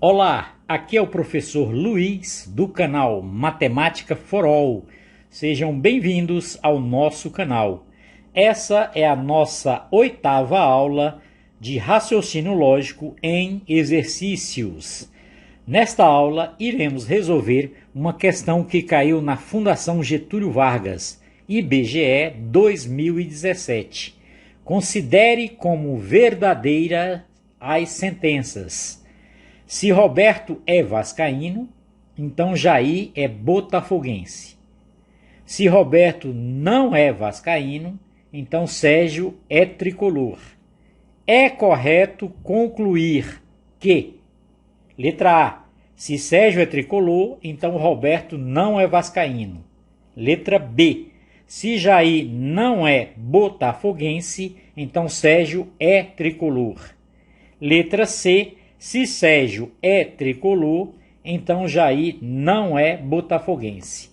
Olá, aqui é o professor Luiz do canal Matemática for All. Sejam bem-vindos ao nosso canal. Essa é a nossa 8ª aula de raciocínio lógico em exercícios. Nesta aula, iremos resolver uma questão que caiu na Fundação Getúlio Vargas, IBGE 2017. Considere como verdadeira as sentenças. Se Roberto é vascaíno, então Jair é botafoguense. Se Roberto não é vascaíno, então Sérgio é tricolor. É correto concluir que: letra A, se Sérgio é tricolor, então Roberto não é vascaíno. Letra B, se Jair não é botafoguense, então Sérgio é tricolor. Letra C, se Sérgio é tricolor, então Jair não é botafoguense.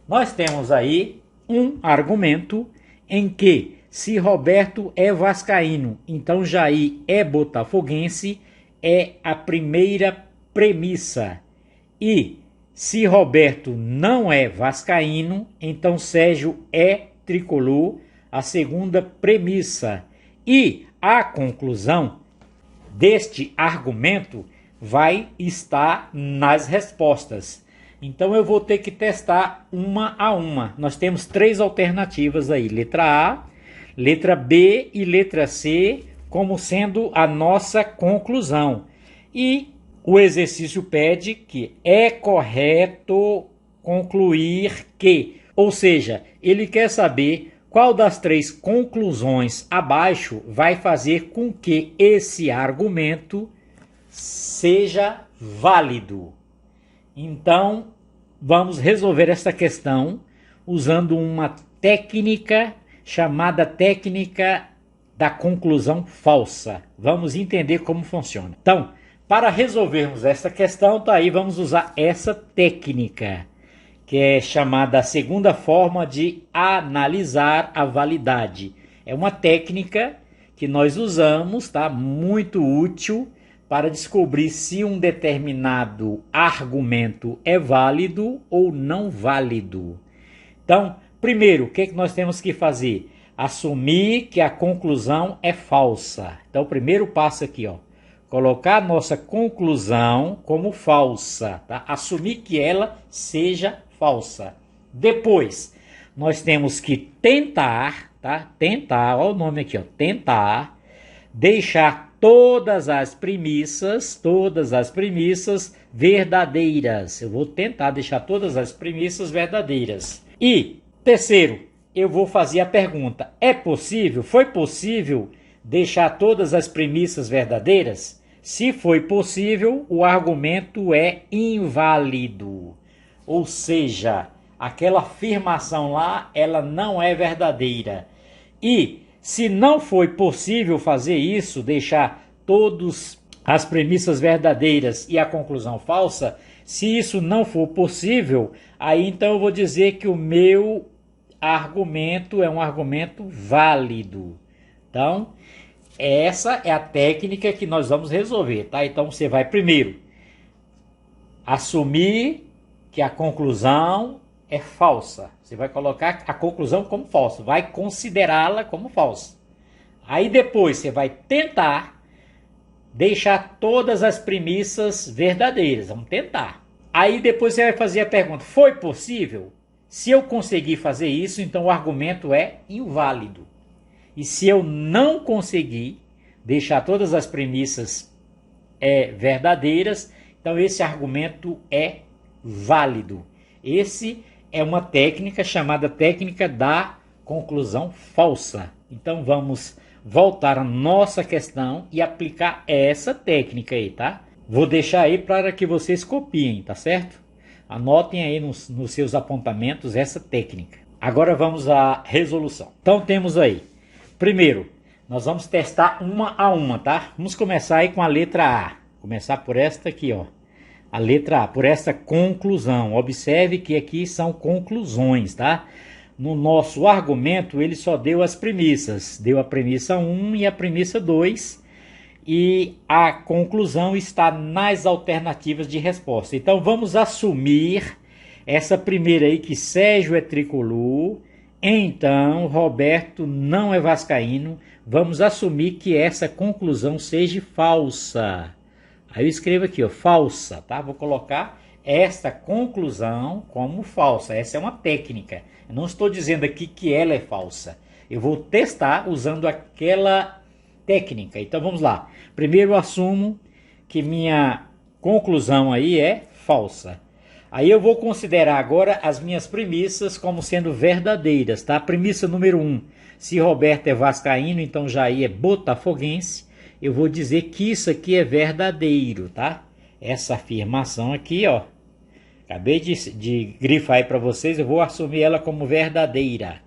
Nós temos aí um argumento em que, se Roberto é vascaíno, então Jair é botafoguense, é a primeira premissa. E se Roberto não é vascaíno, então Sérgio é tricolor, a segunda premissa. E a conclusão deste argumento vai estar nas respostas. Então eu vou ter que testar uma a uma. Nós temos 3 alternativas aí, letra A, letra B e letra C, como sendo a nossa conclusão. E o exercício pede que é correto concluir que, ou seja, ele quer saber qual das 3 conclusões abaixo vai fazer com que esse argumento seja válido. Então, vamos resolver esta questão usando uma técnica chamada técnica da conclusão falsa. Vamos entender como funciona. Então, para resolvermos esta questão, aí vamos usar essa técnica, que é chamada a segunda forma de analisar a validade. É uma técnica que nós usamos, tá? Muito útil para descobrir se um determinado argumento é válido ou não válido. Então, primeiro, o que nós temos que fazer? Assumir que a conclusão é falsa. Então, o primeiro passo aqui, ó, colocar a nossa conclusão como falsa, tá? Assumir que ela seja falsa. Depois, nós temos que tentar, tá? Tentar, olha o nome aqui, ó, tentar deixar todas as premissas verdadeiras. Eu vou tentar deixar todas as premissas verdadeiras. E terceiro, eu vou fazer a pergunta: é possível? Foi possível deixar todas as premissas verdadeiras? Se foi possível, o argumento é inválido. Ou seja, aquela afirmação lá, ela não é verdadeira. E se não foi possível fazer isso, deixar todas as premissas verdadeiras e a conclusão falsa, se isso não for possível, aí então eu vou dizer que o meu argumento é um argumento válido. Então, essa é a técnica que nós vamos resolver, tá? Então você vai primeiro assumir que a conclusão é falsa. Você vai colocar a conclusão como falsa, vai considerá-la como falsa. Aí depois você vai tentar deixar todas as premissas verdadeiras. Vamos tentar. Aí depois você vai fazer a pergunta: foi possível? Se eu conseguir fazer isso, então o argumento é inválido. E se eu não conseguir deixar todas as premissas verdadeiras, então esse argumento é válido. Esse é uma técnica chamada técnica da conclusão falsa. Então vamos voltar à nossa questão e aplicar essa técnica aí, tá? Vou deixar aí para que vocês copiem, tá certo? Anotem aí nos seus apontamentos essa técnica. Agora vamos à resolução. Então temos aí, primeiro, nós vamos testar uma a uma, tá? Vamos começar aí com a letra A. Começar por esta aqui, ó. A letra A, por essa conclusão. Observe que aqui são conclusões, tá? No nosso argumento, ele só deu as premissas. Deu a premissa 1 e a premissa 2. e a conclusão está nas alternativas de resposta. Então vamos assumir essa primeira aí, que Sérgio é tricolor, então Roberto não é vascaíno. Vamos assumir que essa conclusão seja falsa. Aí eu escrevo aqui, ó, falsa, tá? Vou colocar esta conclusão como falsa. Essa é uma técnica. Eu não estou dizendo aqui que ela é falsa. Eu vou testar usando aquela técnica. Então vamos lá. Primeiro eu assumo que minha conclusão aí é falsa. Aí eu vou considerar agora as minhas premissas como sendo verdadeiras, tá? Premissa número 1. Se Roberto é vascaíno, então Jair é botafoguense. Eu vou dizer que isso aqui é verdadeiro, tá? Essa afirmação aqui, ó. Acabei de grifar aí para vocês, eu vou assumir ela como verdadeira.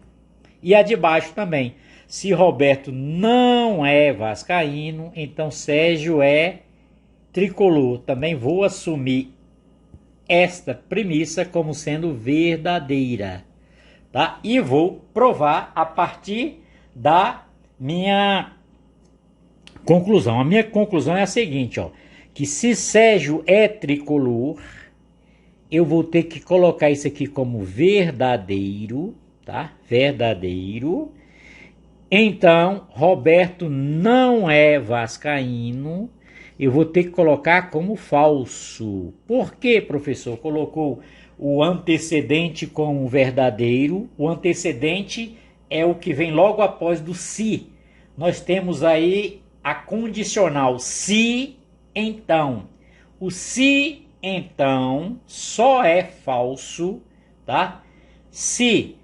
E a de baixo também. Se Roberto não é vascaíno, então Sérgio é tricolor. Também vou assumir esta premissa como sendo verdadeira, tá? E vou provar a partir da minha conclusão. A minha conclusão é a seguinte, ó, que se Sérgio é tricolor, eu vou ter que colocar isso aqui como verdadeiro, tá? Verdadeiro. Então, Roberto não é vascaíno, eu vou ter que colocar como falso. Por que, professor, colocou o antecedente como verdadeiro? O antecedente é o que vem logo após do se. Nós temos aí a condicional se, então. O se, então, só é falso, tá? Se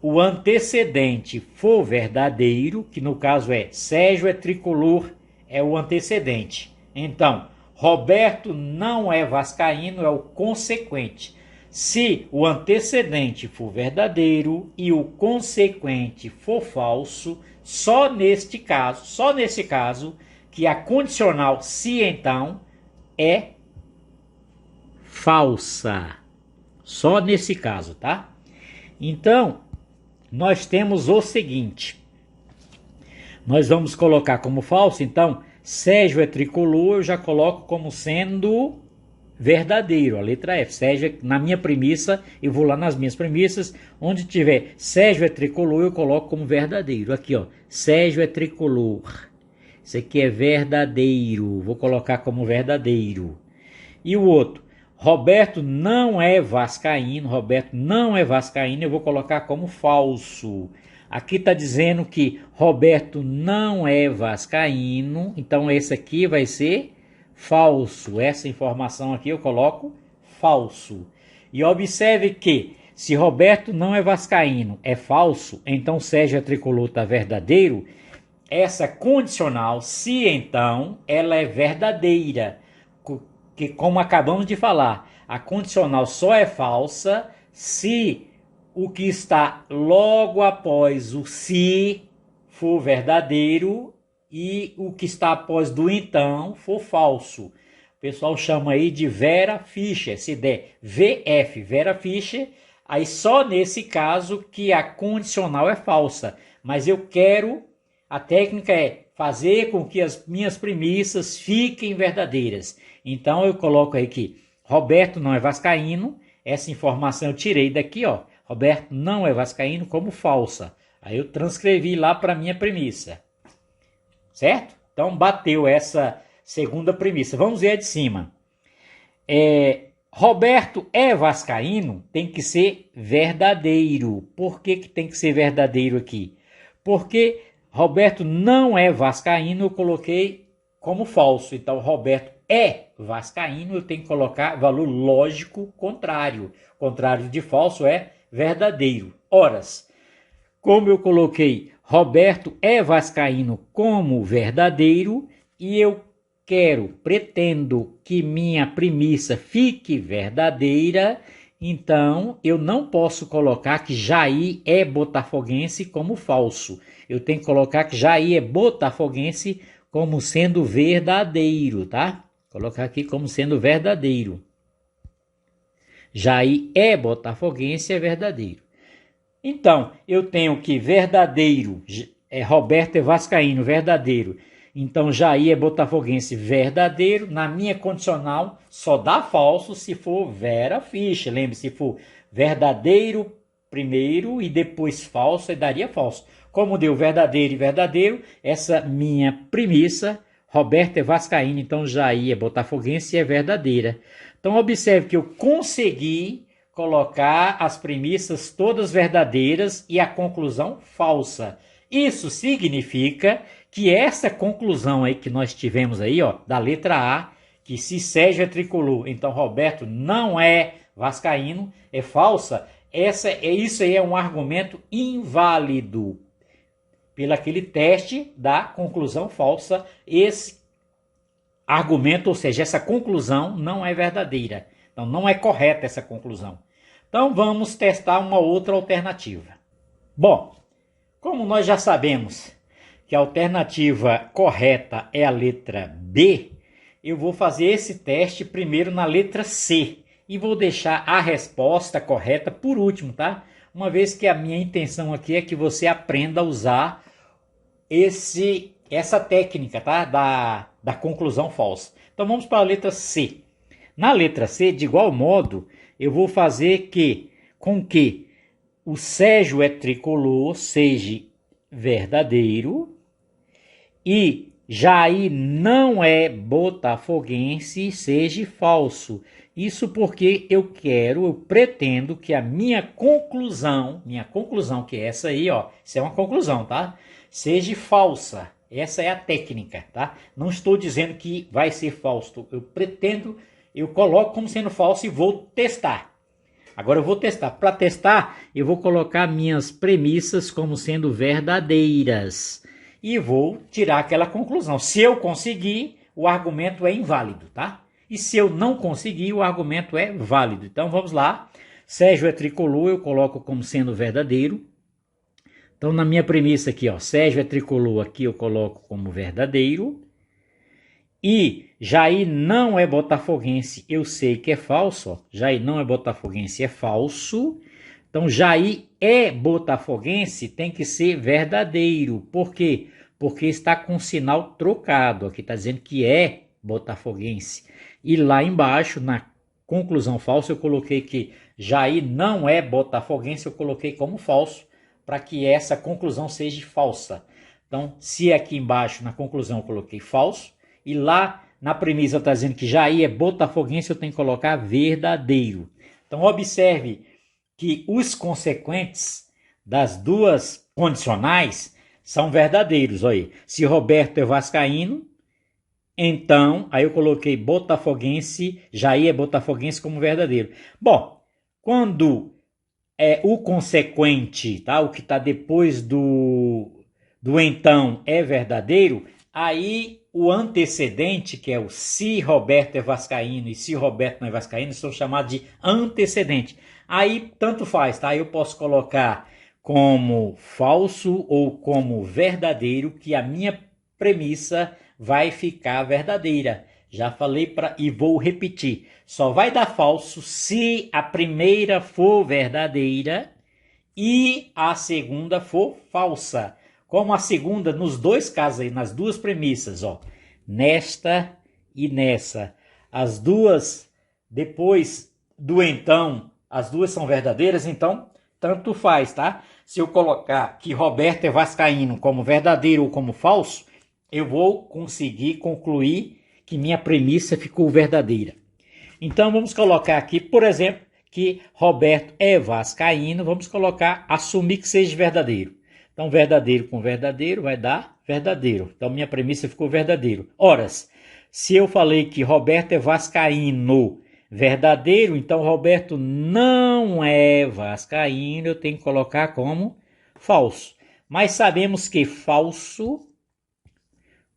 o antecedente for verdadeiro, que no caso é Sérgio é tricolor, é o antecedente. Então, Roberto não é vascaíno, é o consequente. Se o antecedente for verdadeiro e o consequente for falso, só nesse caso, que a condicional se então é falsa. Só nesse caso, tá? Então, nós temos o seguinte. Nós vamos colocar como falso, então, Sérgio é tricolor, eu já coloco como sendo verdadeiro, a letra F. Sérgio, na minha premissa, eu vou lá nas minhas premissas, onde tiver Sérgio é tricolor, eu coloco como verdadeiro. Aqui, ó, Sérgio é tricolor. Isso aqui é verdadeiro, vou colocar como verdadeiro. E o outro, Roberto não é vascaíno, eu vou colocar como falso. Aqui está dizendo que Roberto não é vascaíno, então esse aqui vai ser falso. Essa informação aqui eu coloco falso. E observe que se Roberto não é vascaíno é falso, então Sérgio é tricolor está verdadeiro. Essa condicional, se então, ela é verdadeira. Que como acabamos de falar, a condicional só é falsa se o que está logo após o se for verdadeiro e o que está após do então for falso. O pessoal chama aí de Vera Fischer. Se der VF, Vera Fischer, aí só nesse caso que a condicional é falsa. Mas eu quero, a técnica é fazer com que as minhas premissas fiquem verdadeiras. Então eu coloco aí que Roberto não é vascaíno. Essa informação eu tirei daqui, ó. Roberto não é vascaíno como falsa. Aí eu transcrevi lá para a minha premissa. Certo? Então bateu essa segunda premissa. Vamos ver a de cima. Roberto é vascaíno, tem que ser verdadeiro. Por que tem que ser verdadeiro aqui? Porque Roberto não é vascaíno, eu coloquei como falso. Então Roberto é vascaíno, eu tenho que colocar valor lógico contrário. Contrário de falso é verdadeiro. Horas, como eu coloquei Roberto é vascaíno como verdadeiro e eu pretendo que minha premissa fique verdadeira, então eu não posso colocar que Jair é botafoguense como falso. Eu tenho que colocar que Jair é botafoguense como sendo verdadeiro, tá? Colocar aqui como sendo verdadeiro. Jair é botafoguense, é verdadeiro. Então, eu tenho que verdadeiro, Roberto é vascaíno, verdadeiro. Então Jair é botafoguense verdadeiro. Na minha condicional só dá falso se for Vera Fischer. Lembre, se for verdadeiro primeiro e depois falso, aí daria falso. Como deu verdadeiro e verdadeiro, essa minha premissa, Roberto é vascaíno, então Jair é botafoguense e é verdadeira. Então observe que eu consegui colocar as premissas todas verdadeiras e a conclusão falsa. Isso significa que essa conclusão aí que nós tivemos aí, ó, da letra A, que se Sérgio é tricolor, então Roberto não é vascaíno, é falsa. Isso aí é um argumento inválido. Pelo aquele teste da conclusão falsa, esse argumento, ou seja, essa conclusão não é verdadeira. Então não é correta essa conclusão. Então vamos testar uma outra alternativa. Bom, como nós já sabemos que a alternativa correta é a letra B, eu vou fazer esse teste primeiro na letra C e vou deixar a resposta correta por último, tá? Uma vez que a minha intenção aqui é que você aprenda a usar essa técnica, tá? Da conclusão falsa. Então vamos para a letra C. Na letra C, de igual modo, eu vou fazer com que o Sérgio é tricolor seja verdadeiro e Jair não é botafoguense seja falso. Isso porque eu pretendo que a minha conclusão que é essa aí, ó, isso é uma conclusão, tá? Seja falsa. Essa é a técnica, tá? Não estou dizendo que vai ser falso. Eu coloco como sendo falso e vou testar. Agora eu vou testar. Para testar, eu vou colocar minhas premissas como sendo verdadeiras. E vou tirar aquela conclusão. Se eu conseguir, o argumento é inválido, tá? E se eu não conseguir, o argumento é válido. Então vamos lá. Sérgio é tricolor, eu coloco como sendo verdadeiro. Então na minha premissa aqui, ó, Sérgio é tricolor, aqui eu coloco como verdadeiro. E Jair não é botafoguense, eu sei que é falso. Ó. Jair não é botafoguense, é falso. Então Jair é botafoguense, tem que ser verdadeiro. Por quê? Porque está com sinal trocado. Aqui está dizendo que é botafoguense. E lá embaixo, na conclusão falsa, eu coloquei que Jair não é botafoguense, eu coloquei como falso, para que essa conclusão seja falsa. Então, se aqui embaixo, na conclusão, eu coloquei falso, e lá na premissa está dizendo que Jair é botafoguense, eu tenho que colocar verdadeiro. Então, observe que os consequentes das duas condicionais são verdadeiros. Olha aí. Se Roberto é vascaíno, então, aí eu coloquei botafoguense, Jair é botafoguense como verdadeiro. Bom, quando o consequente, tá? O que está depois do então é verdadeiro, aí o antecedente, que é o se Roberto é vascaíno e se Roberto não é vascaíno, são chamados de antecedente. Aí tanto faz, tá? Eu posso colocar como falso ou como verdadeiro, que a minha premissa vai ficar verdadeira. Já falei e vou repetir. Só vai dar falso se a primeira for verdadeira e a segunda for falsa. Como a segunda, nos dois casos aí, nas duas premissas, ó, nesta e nessa. As duas, depois do então, as duas são verdadeiras, então tanto faz, tá? Se eu colocar que Roberto é vascaíno como verdadeiro ou como falso, eu vou conseguir concluir que minha premissa ficou verdadeira. Então vamos colocar aqui, por exemplo, que Roberto é vascaíno, vamos colocar, assumir que seja verdadeiro. Então verdadeiro com verdadeiro vai dar verdadeiro. Então minha premissa ficou verdadeiro. Ora, se eu falei que Roberto é vascaíno verdadeiro, então Roberto não é vascaíno, eu tenho que colocar como falso. Mas sabemos que falso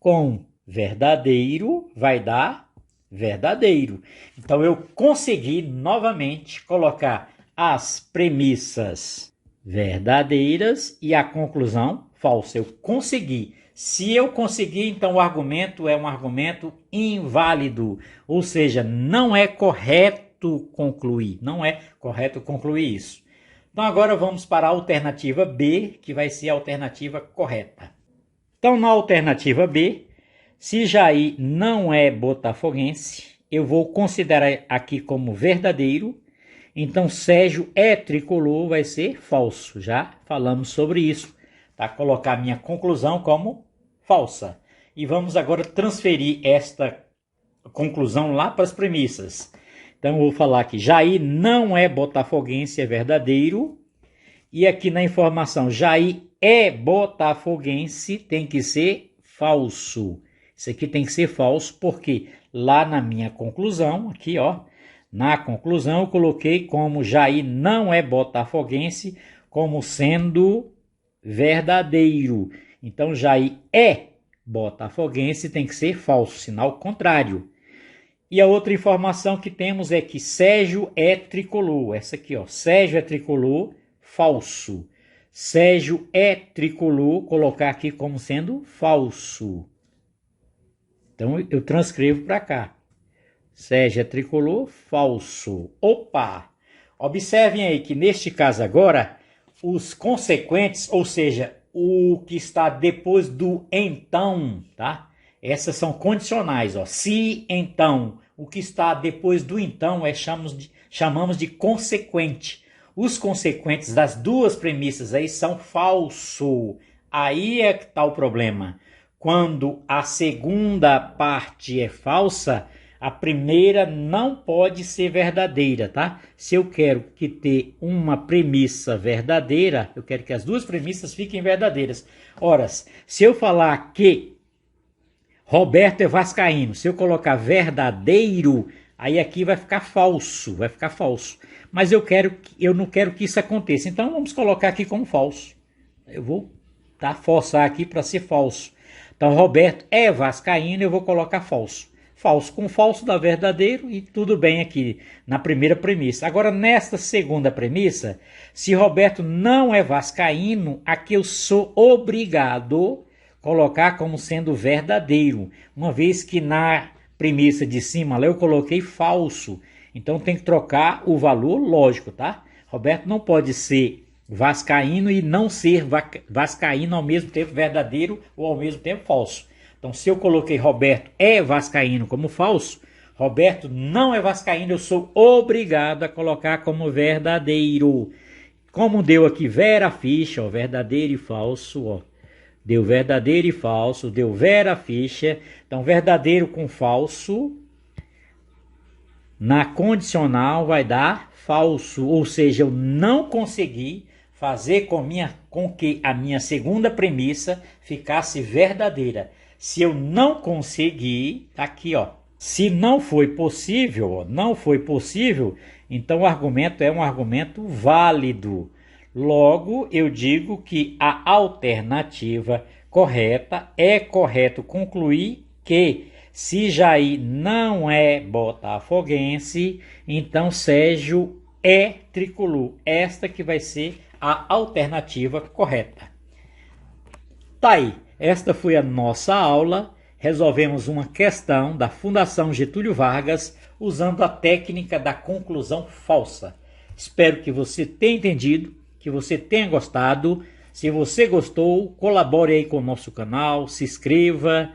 com verdadeiro vai dar verdadeiro. Então eu consegui novamente colocar as premissas verdadeiras e a conclusão falsa. Eu consegui. Se eu conseguir, então o argumento é um argumento inválido, ou seja, não é correto concluir, isso. Então agora vamos para a alternativa B, que vai ser a alternativa correta. Então na alternativa B, Se Jair não é botafoguense, eu vou considerar aqui como verdadeiro. Então, Sérgio é tricolor, vai ser falso. Já falamos sobre isso. Tá? Colocar minha conclusão como falsa. E vamos agora transferir esta conclusão lá para as premissas. Então, eu vou falar que Jair não é botafoguense, é verdadeiro. E aqui na informação, Jair é botafoguense, tem que ser falso. Isso aqui tem que ser falso, porque lá na minha conclusão, aqui ó, na conclusão eu coloquei como Jair não é botafoguense, como sendo verdadeiro. Então Jair é botafoguense, tem que ser falso, sinal contrário. E a outra informação que temos é que Sérgio é tricolor. Essa aqui ó, Sérgio é tricolor, falso. Sérgio é tricolor, colocar aqui como sendo falso. Então eu transcrevo para cá. Sérgio é tricolor, falso. Opa! Observem aí que neste caso agora, os consequentes, ou seja, o que está depois do então, tá? Essas são condicionais, ó. Se, então, o que está depois do então chamamos de consequente. Os consequentes das duas premissas aí são falso. Aí é que está o problema. Quando a segunda parte é falsa, a primeira não pode ser verdadeira, tá? Se eu quero que ter uma premissa verdadeira, eu quero que as duas premissas fiquem verdadeiras. Ora, se eu falar que Roberto é vascaíno, se eu colocar verdadeiro, aí aqui vai ficar falso, Mas eu não quero que isso aconteça, então vamos colocar aqui como falso. Eu vou forçar aqui para ser falso. Então, Roberto é vascaíno, eu vou colocar falso. Falso com falso dá verdadeiro e tudo bem aqui na primeira premissa. Agora, nesta segunda premissa, se Roberto não é vascaíno, aqui eu sou obrigado a colocar como sendo verdadeiro. Uma vez que na premissa de cima lá eu coloquei falso. Então, tem que trocar o valor lógico, tá? Roberto não pode ser vascaíno e não ser vascaíno ao mesmo tempo verdadeiro ou ao mesmo tempo falso. Então, se eu coloquei Roberto é vascaíno como falso, Roberto não é vascaíno, eu sou obrigado a colocar como verdadeiro. Como deu aqui Vera ficha, ó, verdadeiro e falso, ó. Deu verdadeiro e falso, deu Vera ficha. Então, verdadeiro com falso, na condicional vai dar falso, ou seja, eu não consegui fazer com que a minha segunda premissa ficasse verdadeira. Se eu não conseguir, aqui ó, se não foi possível, então o argumento é um argumento válido. Logo, eu digo que a alternativa correta é correto concluir que se Jair não é botafoguense, então Sérgio é tricolor. Esta que vai ser a alternativa correta. Tá aí, esta foi a nossa aula. Resolvemos uma questão da Fundação Getúlio Vargas usando a técnica da conclusão falsa. Espero que você tenha entendido, que você tenha gostado. Se você gostou, colabore aí com o nosso canal, se inscreva,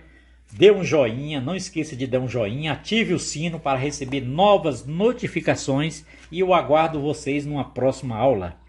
dê um joinha, não esqueça de dar um joinha, ative o sino para receber novas notificações e eu aguardo vocês numa próxima aula.